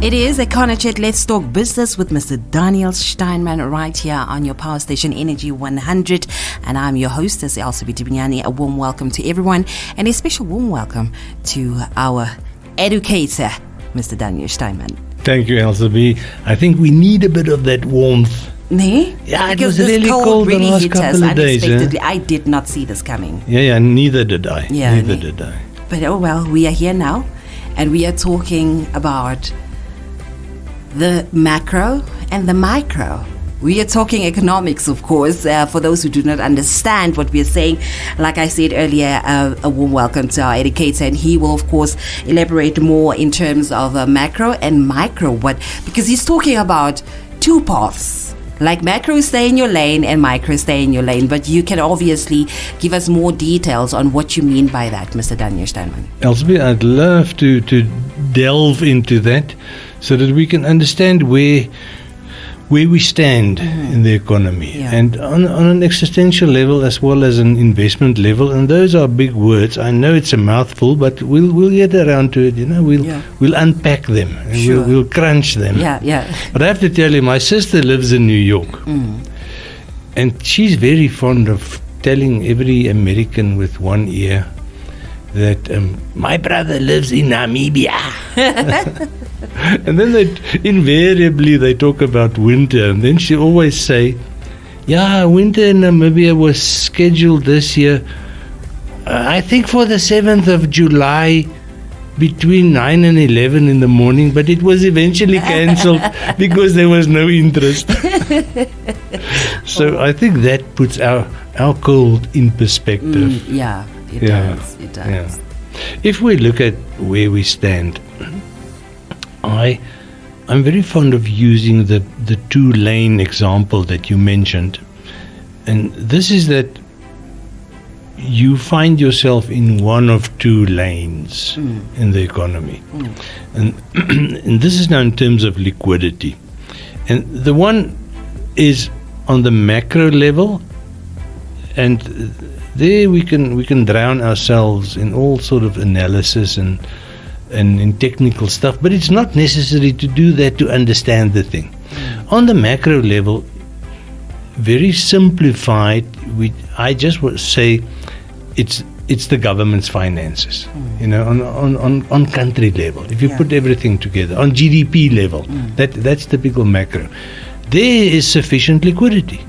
It is Econo Chat. Let's talk business with Mr. Daniel Steinman right here on your power station Energy 100. And I'm your hostess, Elsie Tibinyani. A warm welcome to everyone and a special warm welcome to our educator, Mr. Daniel Steinman. Thank you, Elsie. I think we need a bit of that warmth. Nee? Yeah, because it was really cold really the last hit us couple of days. unexpectedly. I did not see this coming. Yeah, neither did I. Yeah, neither did I. But oh well, we are here now and we are talking about the macro and the micro. We are talking economics, of course, for those who do not understand what we are saying. Like I said earlier, a warm welcome to our educator, and he will, of course, elaborate more in terms of macro and micro. Because he's talking about two paths. Like macro, stay in your lane, and micro, stay in your lane. But you can obviously give us more details on what you mean by that, Mr. Daniel Steinman. Elsie, I'd love to delve into that so that we can understand where we stand in the economy, and on an existential level as well as an investment level. And those are big words. I know it's a mouthful, but we'll get around to it. We'll unpack them and we'll crunch them. But I have to tell you, my sister lives in New York, and she's very fond of telling every American with one ear that my brother lives in Namibia. And then invariably they talk about winter, and then she always say, winter in Namibia was scheduled this year, I think for the 7th of July between 9 and 11 in the morning, but it was eventually cancelled because there was no interest. So I think that puts our cold in perspective. It does. Yeah. If we look at where we stand, I'm very fond of using the two-lane example that you mentioned. And this is that you find yourself in one of two lanes in the economy. And this is now in terms of liquidity. And the one is on the macro level, and there we can drown ourselves in all sort of analysis and in technical stuff, but it's not necessary to do that to understand the thing. On the macro level, very simplified, I just would say it's the government's finances. On country level, if you put everything together, on GDP level, that's typical macro. There is sufficient liquidity.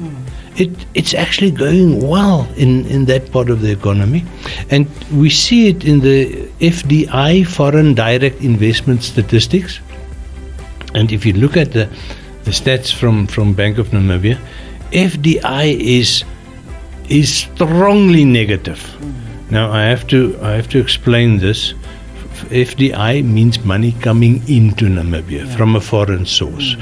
It's actually going well in that part of the economy, and we see it in the FDI, foreign direct investment statistics. And if you look at the stats from Bank of Namibia, FDI is strongly negative. Now I have to explain this. FDI means money coming into Namibia from a foreign source.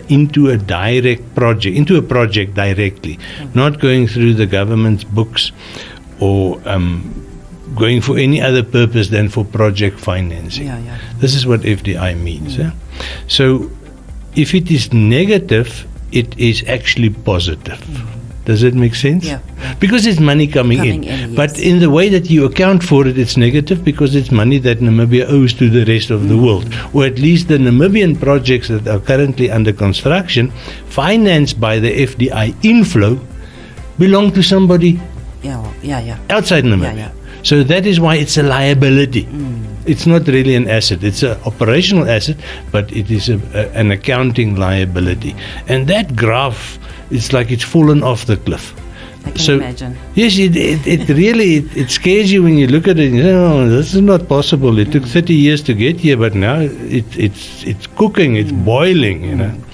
Into a project directly, not going through the government's books or going for any other purpose than for project financing. This is what FDI means. So if it is negative, it is actually positive. Does it make sense? Because it's money coming in. But in the way that you account for it, it's negative because it's money that Namibia owes to the rest of the world. Or at least the Namibian projects that are currently under construction, financed by the FDI inflow, belong to somebody outside Namibia. So that is why it's a liability. It's not really an asset. It's an operational asset, but it is an accounting liability. And that graph, it's like it's fallen off the cliff. I can imagine. Yes, it really scares you when you look at it. This is not possible. It took 30 years to get here, but now it's cooking, it's boiling.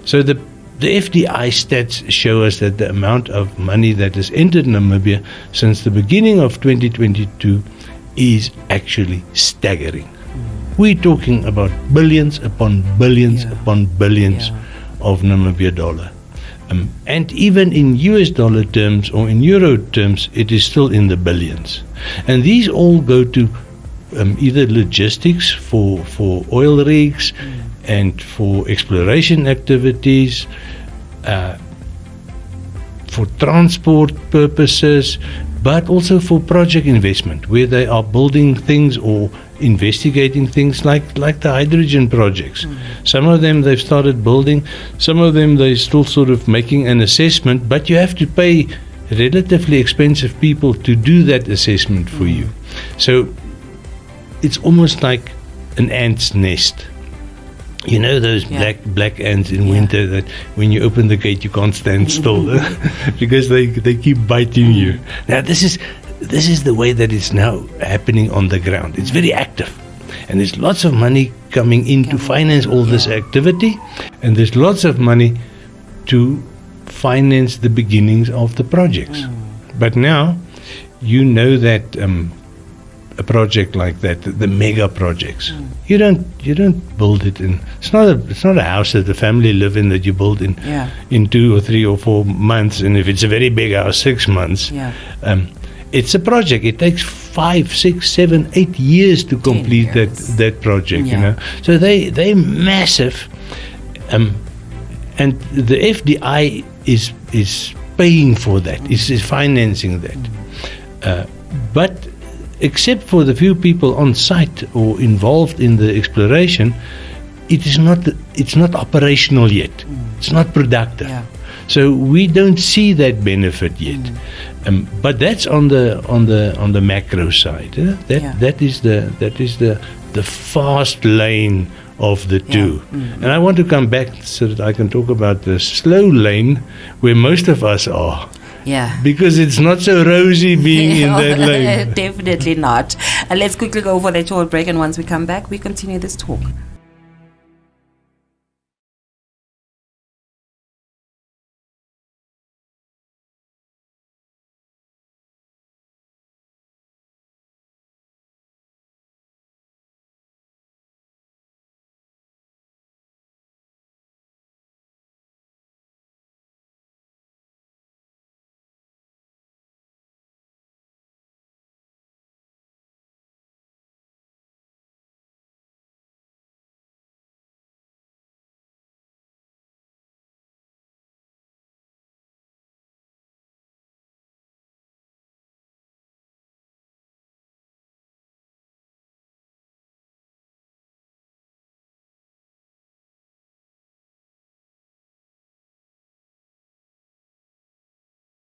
So the FDI stats show us that the amount of money that has entered Namibia since the beginning of 2022 is actually staggering. We're talking about billions upon billions upon billions of Namibia dollar. And even in US dollar terms or in euro terms, it is still in the billions. And these all go to either logistics for oil rigs and for exploration activities, for transport purposes, but also for project investment, where they are building things or investigating things like the hydrogen projects. Some of them they've started building, some of them they're still sort of making an assessment, but you have to pay relatively expensive people to do that assessment for you. So it's almost like an ant's nest. You know those black ants in winter that when you open the gate you can't stand still because they keep biting you. Now this is the way that it's now happening on the ground. It's very active, and there's lots of money coming in to finance all this activity, and there's lots of money to finance the beginnings of the projects. But now you know that a project like that, the mega projects, you don't build it in. It's not a house that the family live in that you build in 2 or 3 or 4 months, and if it's a very big house, 6 months. It's a project. It takes 5, 6, 7, 8 years to complete that project. You know, so they're massive, and the FDI is paying for that. Is financing that, but except for the few people on site or involved in the exploration, it's not operational yet. It's not productive. So we don't see that benefit yet. But that's on the macro side. That is the fast lane of the two. And I want to come back so that I can talk about the slow lane where most of us are. Because it's not so rosy being in that lane. Definitely not. And let's quickly go for that short break, and once we come back, we continue this talk.